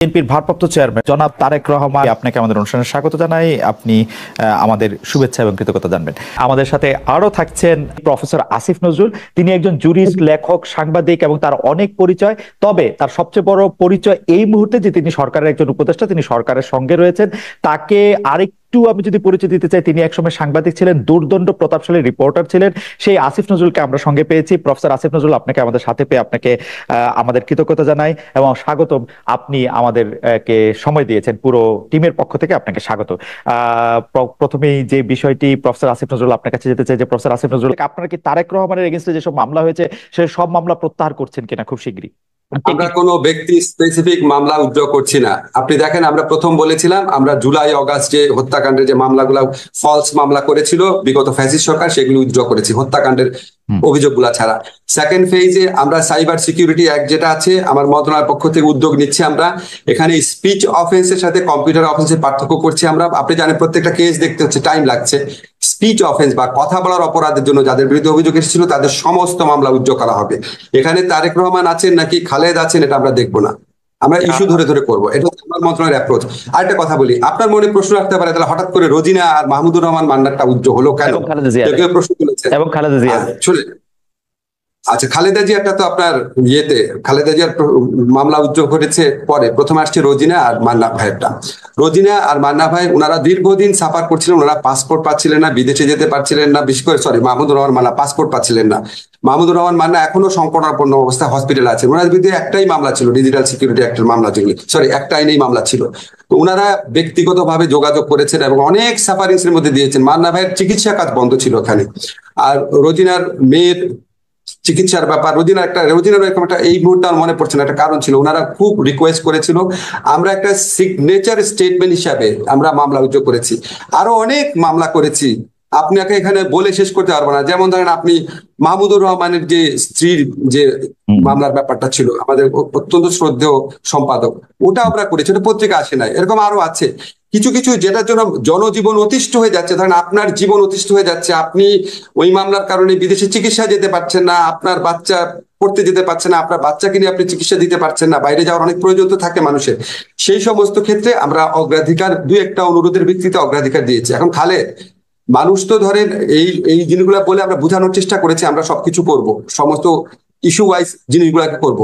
বিএনপির ভারপ্রাপ্ত চেয়ারম্যান জনাব তারেক রহমান, আপনাকে আমাদের অনুষ্ঠানে স্বাগত জানাই। আপনি আমাদের শুভেচ্ছা এবং কৃতজ্ঞতা জানবেন। আমাদের সাথে আরো থাকছেন প্রফেসর আসিফ নজরুল। তিনি একজন জুরিস্ট, লেখক, সাংবাদিক এবং তার অনেক পরিচয়। তবে তার সবচেয়ে বড় পরিচয় এই মুহূর্তে যে তিনি সরকারের একজন উপদেষ্টা, তিনি সরকারের সঙ্গে রয়েছেন। তাকে আরেকটু আমি যদি পরিচয় দিতে চাই, তিনি একসময় সাংবাদিক ছিলেন, দুর্দণ্ড প্রতাপশালী রিপোর্টার ছিলেন। সেই আসিফ নজরুলকে আমরা সঙ্গে পেয়েছি। প্রফেসর আসিফ নজরুল, আপনাকে আমাদের সাথে পেয়ে আপনাকে আমাদের কৃতজ্ঞতা জানাই এবং স্বাগতম। আপনি আমাদেরকে সময় দিয়েছেন, পুরো টিমের পক্ষ থেকে আপনাকে স্বাগত। প্রথমেই যে বিষয়টি প্রফেসর আসিফ নজরুল আপনার কাছে যেতে চাই যে প্রফেসর আসিফ নজরুল, আপনারা কি তারেক রহমানের এগেইনস্টে যেসব মামলা হয়েছে সেই সব মামলা প্রত্যাহার করছেন কিনা খুব শীঘ্রই? আমরা কোনো ব্যক্তি স্পেসিফিক মামলা উইথড্র করছি না। আপনি দেখেন, আমরা প্রথম বলেছিলাম আমরা জুলাই অগাস্ট যে হত্যাকাণ্ডের যে মামলাগুলো ফলস মামলা করেছিল বিগত ফ্যাসিস্ট সরকার, সেগুলো উইথড্র করেছি হত্যাকাণ্ডের অভিযোগগুলো ছাড়া। সেকেন্ড ফেজে আমরা সাইবার সিকিউরিটি অ্যাক্ট যেটা আছে আমার মন্ত্রণালয়ের পক্ষ থেকে উদ্যোগ নিচ্ছি। আমরা এখানে স্পিচ অফেন্সের সাথে কম্পিউটার অফেন্সের পার্থক্য করছি। আমরা, আপনি জানেন, প্রত্যেকটা কেস দেখতে হচ্ছে টাইম লাগছে। স্পিচ অফেন্স বা কথা বলার অপরাধের জন্য যাদের বিরুদ্ধে অভিযোগ এসেছিল তাদের সমস্ত মামলা উইথড্র করা হবে। এখানে তারেক রহমান আছেন নাকি খালেদ আছেন এটা আমরা দেখবো না, আমরা ইস্যু ধরে ধরে করবো। এটা হচ্ছে আমার মন্ত্রণালয়ের অ্যাপ্রোচ। আরেকটা কথা বলি, আপনার মনে প্রশ্ন রাখতে পারে তাহলে হঠাৎ করে রোজিনা আর মাহমুদুর রহমান মান্নারটা উইথড্র হলো কেন? কেউ প্রশ্ন তুলেছে। এবং খালেদা জিয়া, আচ্ছা, খালেদা জিয়াটা তো আপনার খালেদা জিয়ার মামলা উইথড্র করেছে পরে। প্রথমে আসছে রোজিনা আর মান্না ভাইয়েরটা। রোজিনা আর মান্না ভাই ওনারা দীর্ঘদিন সাফার করছিলেন, ওনারা পাসপোর্ট পাচ্ছিলেন না, বিদেশে যেতে পারছিলেন না। বিশেষ করে মাহমুদুর রহমান মান্না পাসপোর্ট পাচ্ছিলেন না। মাহমুদুর রহমান মান্না এখনো সংকটাপন্ন অবস্থায় হসপিটালে আছেন। ওনার বিরুদ্ধে একটাই মামলা ছিল, ডিজিটাল সিকিউরিটি অ্যাক্টের মামলা, যেগুলি একটা আইনেই মামলা ছিল। তো ওনারা ব্যক্তিগতভাবে যোগাযোগ করেছেন এবং অনেক সাফারিংস এর মধ্যে দিয়েছেন। মান্না ভাইয়ের চিকিৎসা কাজ বন্ধ ছিল ওখানে। আর রোজিনার মেয়ের চিকিৎসার ব্যাপার, রোজিনার এরকম একটা এই মুহূর্তে আমার মনে পড়ছে না, একটা কারণ ছিল। ওনারা খুব রিকোয়েস্ট করেছিল, আমরা একটা সিগনেচার স্টেটমেন্ট হিসাবে আমরা মামলা উইথড্র করেছি। আরো অনেক মামলা করেছি, আপনাকে এখানে বলে শেষ করতে পারবো না। যেমন ধরেন, আপনি মাহমুদুর রহমানের যে স্ত্রীর যে মামলার ব্যাপারটা ছিল, আমাদের অত্যন্ত শ্রদ্ধেয় সম্পাদক, ওটা আমরা করেছি, ওটা পত্রিকা আসে নাই। এরকম আরো আছে কিছু কিছু যেটার জন্য জনজীবন অতিষ্ঠ হয়ে যাচ্ছে। ধরেন আপনার জীবন অতিষ্ঠ হয়ে যাচ্ছে, আপনি ওই মামলার কারণে বিদেশে চিকিৎসা যেতে পারছেন না, আপনার বাচ্চা পড়তে যেতে পারছে না, আপনার বাচ্চাকে নিয়ে আপনি চিকিৎসা দিতে পারছেন না, বাইরে যাওয়ার অনেক প্রয়োজন তো থাকে মানুষের। সেই সমস্ত ক্ষেত্রে আমরা অগ্রাধিকার, দুই একটা অনুরোধের ভিত্তিতে অগ্রাধিকার দিয়েছি। এখন খালেদ মানুষ তো ধরেন এই এই জিনিসগুলো বলে আমরা বোঝানোর চেষ্টা করেছি আমরা সবকিছু করব, সমস্ত ইস্যু ওয়াইজ জিনিসগুলোকে করব।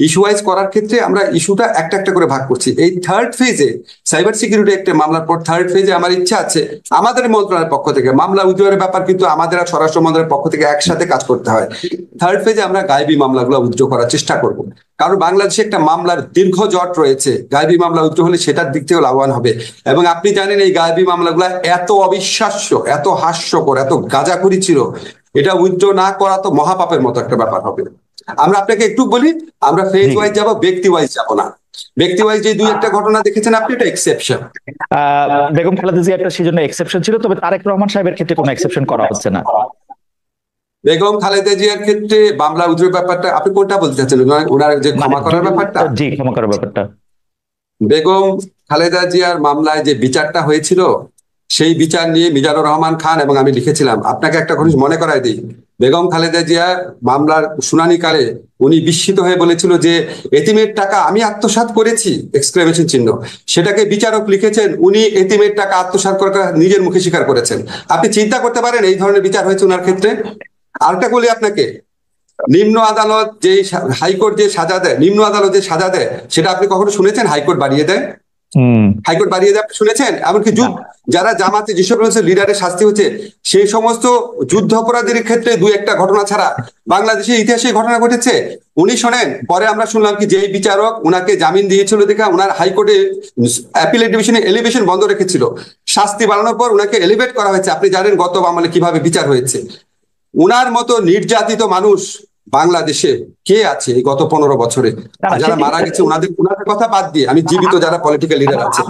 ইস্যু ওয়াইজ করার ক্ষেত্রে আমরা ইস্যুটা একটা একটা করে ভাগ করছি। এই থার্ড ফেজে সাইবার সিকিউরিটি একটা মামলার পর থার্ড ফেজে আমার ইচ্ছা আছে আমাদের মন্ত্রণালয়ের পক্ষ থেকে মামলা উইথড্রয়ের ব্যাপার, কিন্তু আমাদের আর স্বরাষ্ট্র মন্ত্রণালয়ের পক্ষ থেকে একসাথে কাজ করতে হয়। থার্ড ফেজে আমরা গায়েবী মামলাগুলো উইথড্র করার চেষ্টা করব, কারণ বাংলাদেশে একটা মামলার দীর্ঘ জট রয়েছে। গায়েবী মামলা উইথড্র হলে সেটার দিক থেকেও লাভবান হবে। এবং আপনি জানেন এই গায়েবী মামলাগুলো এত অবিশ্বাস্য, এত হাস্যকর, এত গাঁজাখুরি ছিল, এটা উইথড্র না করা তো মহাপাপের মতো একটা ব্যাপার হবে। আমরা আপনাকে একটু বলি, আমরা ফেজ ওয়াইজ যাবো, ব্যক্তি ওয়াইজ যাবো না। ব্যক্তি ওয়াইজ যে দুই একটা ঘটনা দেখেছেন আপনি, এটা এক্সেপশন। বেগম খালেদা জিয়া একটা সেজন্য এক্সেপশন ছিল, তবে তারেক রহমান সাহেবের ক্ষেত্রে কোনো এক্সেপশন করা হচ্ছে না। বেগম খালেদা জিয়ার ক্ষেত্রে মামলা উইথড্র ব্যাপারটা আপনি কোনটা বলতে চাচ্ছেন? ওনার যে ক্ষমা করার ব্যাপারটা? জি, ক্ষমা করার ব্যাপারটা। বেগম খালেদা জিয়ার মামলায় যে বিচারটা হয়েছিল সেই বিচার নিয়ে মিজানুর রহমান খান এবং আমি লিখেছিলাম। আপনাকে একটা জিনিস মনে করায় দিই, বেগম খালেদা জিয়া মামলার শুনানিকালে উনি বিস্মিত হয়ে বলেছিল যে এতিমের টাকা আমি আত্মসাৎ করেছি এক্সক্লেমেশন চিহ্ন। সেটাকে বিচারক লিখেছেন উনি এতিমের টাকা আত্মসাৎ করে নিজের মুখে স্বীকার করেছেন। আপনি চিন্তা করতে পারেন এই ধরনের বিচার হয়েছে ওনার ক্ষেত্রে। আরেকটা বলি আপনাকে, নিম্ন আদালত যে হাইকোর্ট যে সাজা দেয়, নিম্ন আদালত যে সাজা দেয়, সেটা আপনি কখনো শুনেছেন হাইকোর্ট বাড়িয়ে দেয়? হাইকোর্ট বাড়িয়ে দেয় আপনি শুনেছেন? এমনকি যারা জামাতে যেসব লিডারের শাস্তি হচ্ছে সেই সমস্ত যুদ্ধ অপরাধীর ক্ষেত্রে দুই একটা ঘটনা ছাড়া বাংলাদেশের ইতিহাসে ঘটনা ঘটেছে। উনি শোনেন, পরে আমরা শুনলাম কি যে বিচারক উনাকে জামিন দিয়েছিল দেখা উনার হাইকোর্টে অ্যাপিলেট ডিভিশনে এলিভেশন বন্ধ রেখেছিল, শাস্তি বাড়ানোর পর উনাকে এলিভেট করা হয়েছে। আপনি জানেন গত আমলে কিভাবে বিচার হয়েছে। উনার মতো নির্যাতিত মানুষ বাংলাদেশে কে আছে এই গত 15 বছরে? যারা মারা গেছে উনাদের কথা বাদ দিয়ে আমি জীবিত যারা পলিটিক্যাল লিডার আছে,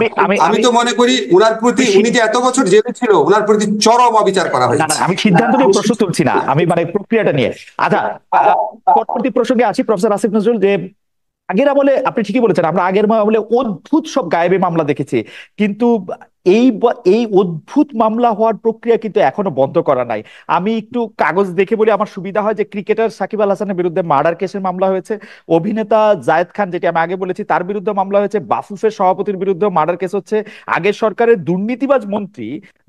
আমি তো মনে করি উনার প্রতি, উনি যে এত বছর জেলে ছিল, উনার প্রতি চরম অবিচার করা হয়েছে। আমি সিদ্ধান্ত নিয়ে প্রশ্ন তুলছি না, আমি মানে প্রক্রিয়াটা নিয়ে। আচ্ছা, পরবর্তী প্রসঙ্গে আসি প্রফেসর আসিফ নজরুল। যে আগের আমলে আপনি ঠিকই বলেছেন, আমরা আগের আমলে অদ্ভুত সব গায়েবী মামলা দেখেছি, কিন্তু এই অদ্ভুত মামলা হওয়ার প্রক্রিয়া কিন্তু এখনো বন্ধ করা নাই। আমি একটু কাগজ দেখে বলি, আমার সুবিধা হয়, যে ক্রিকেটার সাকিব আল হাসানের বিরুদ্ধে মার্ডার কেসের মামলা হয়েছে, অভিনেতা জায়েদ খান, যেটি আমি আগে বলেছি, তার বিরুদ্ধে মামলা হয়েছে, বাফুফের সভাপতির বিরুদ্ধে মার্ডার কেস হচ্ছে, আগের সরকারের দুর্নীতিবাজ মন্ত্রী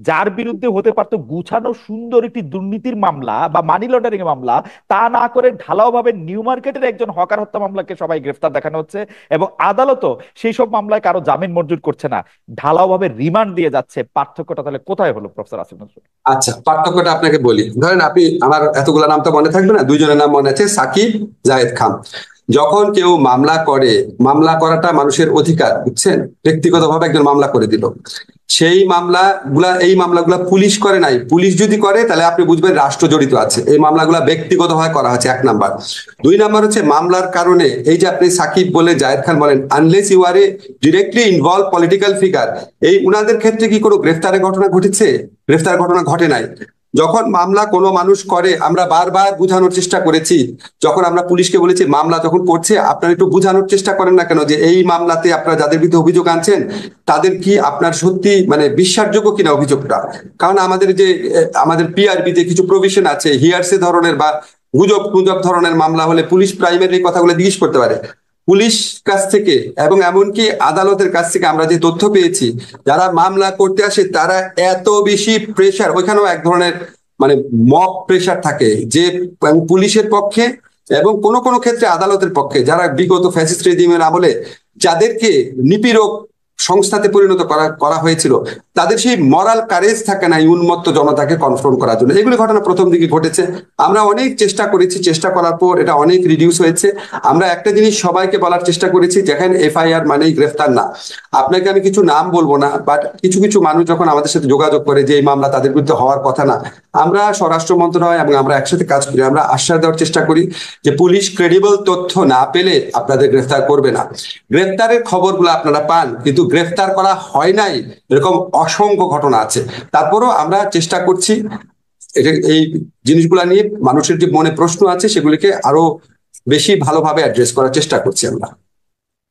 যার বিরুদ্ধে হতে পারতো গুছানো সুন্দর একটি দুর্নীতির মামলা বা মানি লন্ডারিং এর মামলা, তা না করে ঢালাও ভাবে নিউ মার্কেটের একজন হকার হত্যা মামলাকে সবাই গ্রেফতার দেখানো হচ্ছে, এবং আদালতও সেই সব মামলায় কারো জামিন মঞ্জুর করছে না, ঢালাও ভাবে রিমান্ড দিয়ে যাচ্ছে। পার্থক্যটা তাহলে কোথায় হলো প্রফেসর আসিফ নজরুল? আচ্ছা, পার্থক্যটা আপনাকে বলি। ধরেন আপনি, আমার এতগুলা নাম তো মনে থাকবে না, দুইজনের নাম মনে আছে, সাকিব, জায়েদ খান। যখন কেউ মামলা করে, মামলা করাটা মানুষের অধিকার, বুঝছেন? ব্যক্তিগতভাবে একজন মামলা করে দিল, সেই এই মামলাগুলা পুলিশ করে নাই। পুলিশ যদি করে তাহলে আপনি বুঝবেন রাষ্ট্র জড়িত আছে। এই মামলাগুলা ব্যক্তিগতভাবে করা হচ্ছে, 1 নাম্বার। 2 নাম্বার হচ্ছে মামলার কারণে, এই যে আপনি সাকিব বলে জায়েদ খান বলেন, unless you are a directly involve political figure, এই উনাদের ক্ষেত্রে কি কোনো গ্রেফতারের ঘটনা ঘটেছে? গ্রেফতার ঘটনা ঘটে নাই। যখন মামলা কোনো মানুষ করে, আমরা বারবার বোঝানোর চেষ্টা করেছি। যখন আমরা পুলিশকে বলেছি মামলা যখন করছে, আপনারা একটু বোঝানোর চেষ্টা করেন না কেন যে এই মামলাতে আপনারা যাদের বিরুদ্ধে অভিযোগ আনছেন তাদের কি আপনার সত্যি মানে বিশ্বাসযোগ্য কিনা অভিযোগটা। কারণ আমাদের পিআরবিতে কিছু প্রভিশন আছে, হিয়ারসে ধরনের বা গুজব গুজব ধরনের মামলা হলে পুলিশ প্রাইমারি কথাগুলো জিজ্ঞেস করতে পারে। পুলিশ কাছ থেকে এবং এমনকি আদালতের কাছ থেকে আমরা যে তথ্য পেয়েছি, যারা মামলা করতে আসে তারা এত বেশি প্রেশার, ওইখানেও এক ধরনের মানে মব প্রেশার থাকে, যে পুলিশের পক্ষে এবং কোনো কোনো ক্ষেত্রে আদালতের পক্ষে, যারা বিগত ফ্যাসিস্ট রেজিমের আমলে যাদেরকে নিপীড়ক সংস্থাতে পরিণত করা করা হয়েছিল, তাদের সেই মরাল কারেজ থাকে না এই উন্মত্ত জনতাকে কনফ্রন্ট করার জন্য। এগুলি ঘটনা প্রথম দিকে ঘটেছে। আমরা অনেক চেষ্টা করেছি, চেষ্টা করার পর এটা অনেক রিডিউস হয়েছে। আমরা একটা জিনিস সবাইকে বলার চেষ্টা করেছি, যেখানে এফআইআর মানেই গ্রেফতার না। আপনাকে আমি কিছু নাম বলবো না, বাট কিছু কিছু মানুষ যখন আমাদের সাথে যোগাযোগ করে যে এই মামলা তাদের বিরুদ্ধে হওয়ার কথা না, আমরা স্বরাষ্ট্র মন্ত্রণালয় এবং আমরা একসাথে কাজ করি, আমরা আশ্বাস দেওয়ার চেষ্টা করি যে পুলিশ ক্রেডিবল তথ্য না পেলে আপনাদের গ্রেফতার করবে না। গ্রেফতারের খবরগুলো আপনারা পান, কিন্তু গ্রেফতার করা হয় নাই এরকম অসংখ্য ঘটনা আছে। তারপরও আমরা চেষ্টা করছি এই জিনিসগুলা নিয়ে মানুষের যে মনে প্রশ্ন আছে সেগুলিকে আরো বেশি ভালোভাবে অ্যাড্রেস করার চেষ্টা করছি আমরা।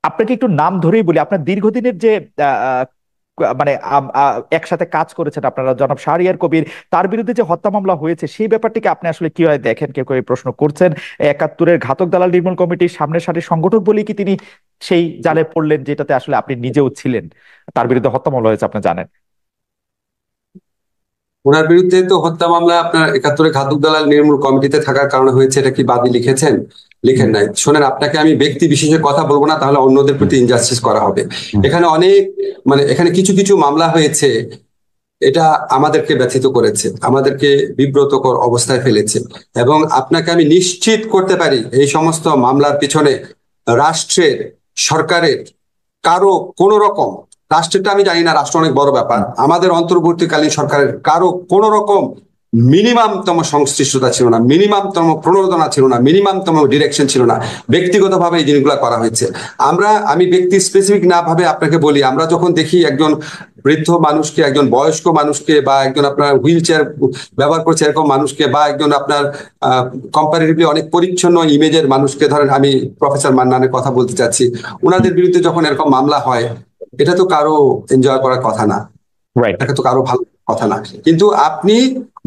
আপনাকে একটু নাম ধরেই বলি, আপনার দীর্ঘদিনের যে মানে একসাথে কাজ করেছেন আপনারা, জনাব শাহরিয়ার কবির, তার বিরুদ্ধে যে হত্যা মামলা হয়েছে সেই ব্যাপারটিকে আপনি আসলে কিভাবে দেখেন? কেউ কেউ এই প্রশ্ন করছেন, 71-এর ঘাতক দালাল নির্মূল কমিটির সামনের সারির সংগঠক বলেই কি তিনি সেই জালে পড়লেন, যেটাতে আসলে আপনি নিজেও ছিলেন? তার বিরুদ্ধে হত্যা মামলা হয়েছে, আপনি জানেন। ওনার বিরুদ্ধে তো হত্যা মামলা আপনার 71-এ ঘাতক দালাল নির্মূল কমিটিতে থাকার কারণে হয়েছে, এটা কি বাদী লিখেছেন? লিখেন নাই। শোনেন, আপনাকে আমি ব্যক্তি বিশেষের কথা বলবো না, তাহলে অন্যদের প্রতি ইনজাস্টিস করা হবে। এখানে অনেক মানে এখানে কিছু কিছু মামলা হয়েছে, এটা আমাদেরকে ব্যথিত করেছে, আমাদেরকে বিব্রতকর অবস্থায় ফেলেছে। এবং আপনাকে আমি নিশ্চিত করতে পারি এই সমস্ত মামলার পিছনে রাষ্ট্রের, সরকারের কারো কোনো রকম, রাষ্ট্রটা আমি জানি না, রাষ্ট্র অনেক বড় ব্যাপার, আমাদের অন্তর্বর্তীকালীন সরকারের কারো কোনো রকম মিনিমামতম সংশ্লিষ্টতা ছিল না, মিনিমামতম প্রণোদনা ছিল না, মিনিমামতম ডিরেকশন ছিল না। ব্যক্তিগতভাবে এই জিনিসগুলো করা হয়েছে। আমি ব্যক্তি স্পেসিফিক না ভাবে আপনাকে বলি, আমরা যখন দেখি একজন বৃদ্ধ মানুষকে, একজন বয়স্ক মানুষকে, বা একজন আপনার হুইল চেয়ার ব্যবহার করছে এরকম মানুষকে, বা একজন আপনার কম্পারেটিভলি অনেক পরিচ্ছন্ন ইমেজের মানুষকে, ধরেন আমি প্রফেসর মান্নানের কথা বলতে চাচ্ছি, ওনাদের বিরুদ্ধে যখন এরকম মামলা হয়, এটা তো কারো এনজয় করার কথা না, রাইট। এটা তো কারো ভালো কথা না। কিন্তু আপনি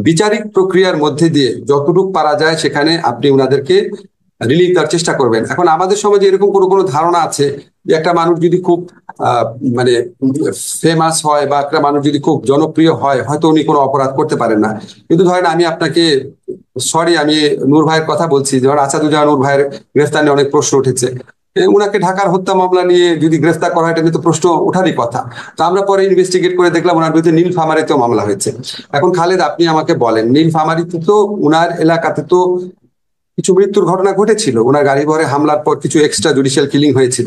বিচারিক প্রক্রিয়ার মধ্যে দিয়ে যতটুকু পারা যায় সেখানে আপনি ওনাদেরকে রিলিফ দেওয়ার চেষ্টা করবেন। এখন আমাদের সমাজে এরকম কোনো কোনো ধারণা আছে যে একটা মানুষ যদি খুব মানে ফেমাস হয় বা একটা মানুষ যদি খুব জনপ্রিয় হয়, হয়তো উনি কোনো অপরাধ করতে পারেন না। কিন্তু ধরেন আমি আপনাকে, সরি আমি নূর ভাইয়ের কথা বলছি, ধরেন আসাদুজ্জামান নূর ভাইয়ের গ্রেফতার নিয়ে অনেক প্রশ্ন উঠেছে। উনাকে ঢাকার হত্যা মামলা নিয়ে যদি গ্রেফতার করা হয়, এটা নিয়ে তো প্রশ্ন ওঠারই কথা। তো আমরা পরে ইনভেস্টিগেট করে দেখলাম ওনার বিরুদ্ধে নীলফামারীতেও মামলা হয়েছে। এখন খালেদ, আপনি আমাকে বলেন, নীলফামারীতে তো উনার এলাকাতে তো কিছু মৃত্যুর ঘটনা ঘটেছিল, ওনার গাড়ি ভরে হামলার পর কিছু এক্সট্রা জুডিশিয়াল কিলিং হয়েছিল,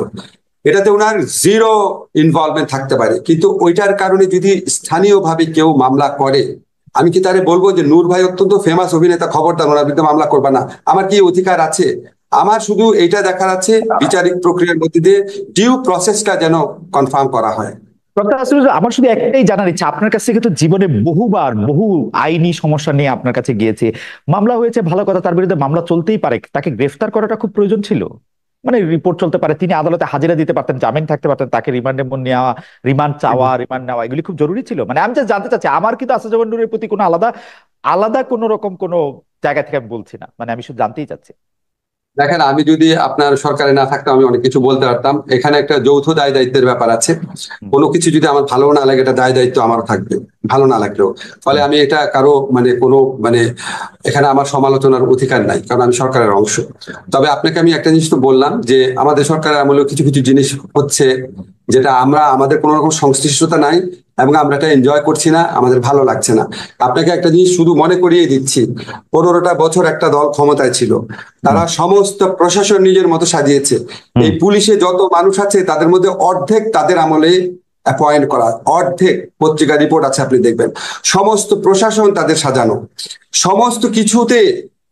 এটাতে ওনার জিরো ইনভলভমেন্ট থাকতে পারে। কিন্তু ওইটার কারণে যদি স্থানীয়ভাবে কেউ মামলা করে, আমি কি তারে বলবো যে নূর ভাই অত্যন্ত ফেমাস অভিনেতা, খবরদার ওনার বিরুদ্ধে মামলা করবা না? আমার কি অধিকার আছে? আমার শুধু এইটা দেখার আছে বিচারিক প্রক্রিয়ার মধ্যে দিয়ে ডিউ প্রসেসটা যেন কনফার্ম করা হয়। আমার শুধু একটাই জানার ইচ্ছা, আপনার কাছ থেকে তো জীবনে বহুবার বহু আইনি সমস্যা নিয়ে আপনার কাছে গিয়েছে, মামলা হয়েছে ভালো কথা, তার বিরুদ্ধে মামলা চলতেই পারে, তাকে গ্রেফতার করাটা খুব প্রয়োজন ছিল? মানে রিপোর্ট চলতে পারে, তিনি আদালতে হাজিরা দিতে পারতেন, জামিন থাকতে পারতেন, তাকে রিমান্ডে নেওয়া, রিমান্ড চাওয়া, রিমান্ড নেওয়া, এগুলি খুব জরুরি ছিল। মানে আমি জানতে চাচ্ছি, আমার কিন্তু আসাদুজ্জামান নূরের প্রতি কোনো আলাদা আলাদা কোনো রকম কোনো জায়গা থেকে আমি বলছি না, মানে আমি শুধু জানতেই চাচ্ছি। দেখেন, আমি যদি আপনার সরকারে না থাকতাম আমি অনেক কিছু বলতে পারতাম। এখানে একটা যৌথ দায় দায়িত্বের ব্যাপার আছে। হুম, কোনো কিছু যদি আমার ভালো না লাগে, এটা দায় দায়িত্ব আমারও থাকবে, ভালো না লাগলেও। ফলে হুম, আমি এটা কারো মানে কোনো মানে এখানে আমার সমালোচনার অধিকার নাই, কারণ আমি সরকারের অংশ। তবে আপনাকে আমি একটা জিনিস তো বললাম যে আমাদের সরকারের আমলেও কিছু কিছু জিনিস হচ্ছে যেটা আমরা আমাদের কোনো রকম সংশ্লিষ্টতা নাই, এবং আমরা এটা এনজয় করছি না, আমাদের ভালো লাগছে না। আপনাকে একটা জিনিস শুধু মনে করিয়ে দিচ্ছি, 15টা বছর একটা দল ক্ষমতায় ছিল, হুম, তারা সমস্ত প্রশাসন নিজের মতো সাজিয়েছে। হুম, এই পুলিশে যত মানুষ আছে তাদের মধ্যে অর্ধেক তাদের আমলে অ্যাপয়েন্ট করা, অর্ধেক। পত্রিকা রিপোর্ট আছে, আপনি দেখবেন। সমস্ত প্রশাসন তাদের সাজানো, সমস্ত কিছুতে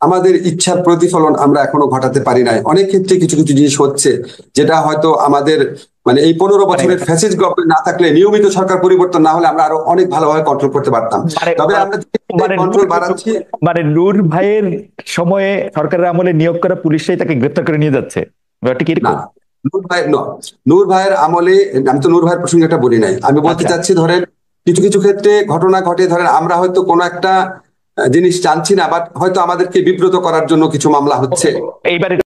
আমাদের ইচ্ছার প্রতিফলন আমরা এখনো ঘটাতে পারি নাই। অনেক ক্ষেত্রে কিছু কিছু জিনিস হচ্ছে যেটা হয়তো আমাদের মানে এই 15 মানে বছরের ফ্যাসিস্ট গভর্নমেন্ট না থাকলে, নিয়মিত সরকার পরিবর্তন না হলে আমরা আরো অনেক ভালোভাবে কন্ট্রোল করতে পারতাম। মানে তবে আমরা মানে কন্ট্রোল বাড়াচ্ছি। মানে নূর ভাইয়ের সময়ে সরকারের আমলে নিয়োগ করা পুলিশরাই তাকে গ্রেপ্তার করে নিয়ে যাচ্ছে, ব্যাপারটা কি না, এরকম? নূর ভাই নূর ভাইয়ের আমলে, আমি তো নূর ভাইয়ের প্রসঙ্গে এটা বলি নাই। আমি বলতে আচ্ছা, চাচ্ছি, ধরেন কিছু কিছু ক্ষেত্রে ঘটনা ঘটে, ধরেন আমরা হয়তো কোনো একটা জিনিস জানছি না, বাট হয়তো আমাদেরকে বিব্রত করার জন্য কিছু মামলা হচ্ছে। এইবারে